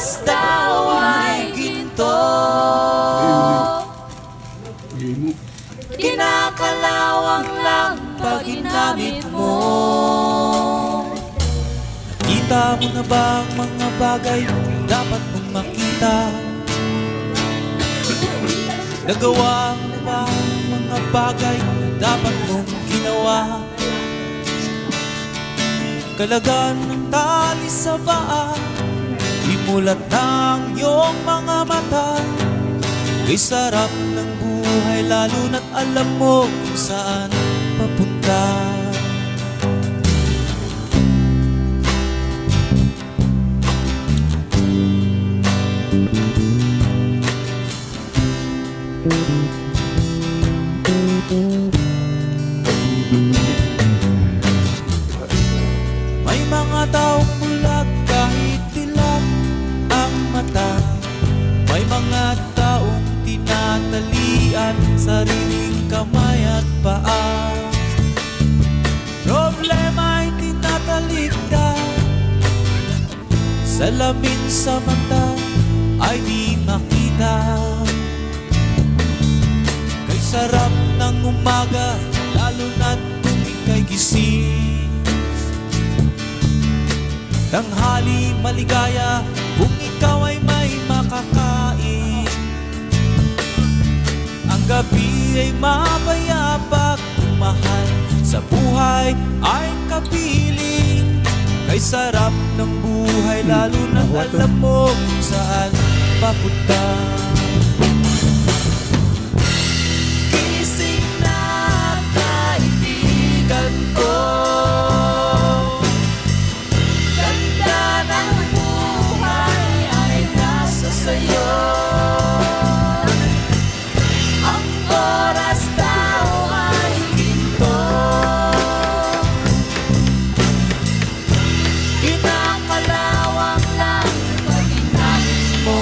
oras daw ay ginto. Kinakalawang lang pag ginamit mo. Nakita mo na ba ang mga bagay na dapat mong makita? Nagawa mo na ba ang mga bagay na dapat mong ginawa? Kalagan ng tali sa paa, imulat ng iyong mga mata. Kay sarap ng buhay lalo na't alam mo kung saan papunta. May mga taong bulag kahit dilag ang mata. May mga taong tinatalian sariling kamay at paa. Problema ay tinatalikdan, salamin sa mata ay di makita. Kay sarap ng umaga lalo na't kung ika'y gising. Tanghali maligaya kung ikaw ay may makakain. Ang gabi ay mapayapa kung mahal sa buhay ay kapiling. Kay sarap ng buhay lalo na alam mo kung saan papunta. Gising na kaibigan ko, ganda ng buhay ay nasa sayo. Ang oras daw ay ginto. Kinakalawang lang pag ginamit mo.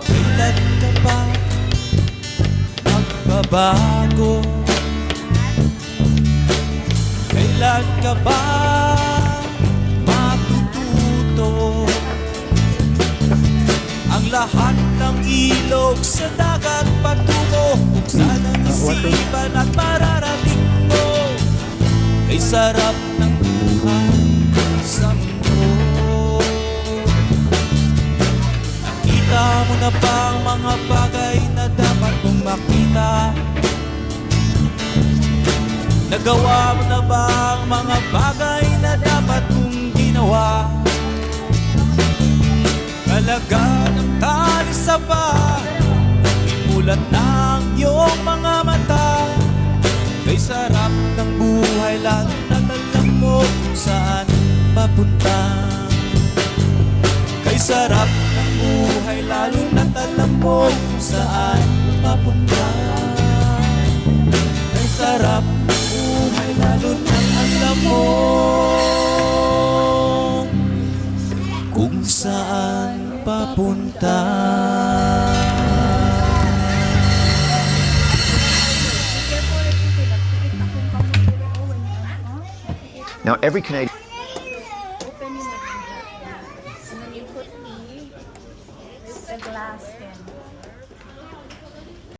Kailan ka ba magbabago? Kailan ka ba matututo? Ang lahat ng ilog sa dagat patungo kung saan ang isipan at mararating mo. Kay sarap ng buhay sa mundo. Nakita mo na ba ang mga bagay na dapat mong makita? Nagawa mo na ba ang mga bagay na dapat mong ginawa? Kalaga ng tali sa paa, imulat ng iyong mga mata. Kay sarap ng buhay lalo na't alam mo kung saan papunta. Kay sarap ng buhay lalo na't alam mo kung saan papunta. Kay sarap ng buhay lalo na't alam mo kung saan papunta. Now every Canadian Open your mouth. And then you put tea with the glass can.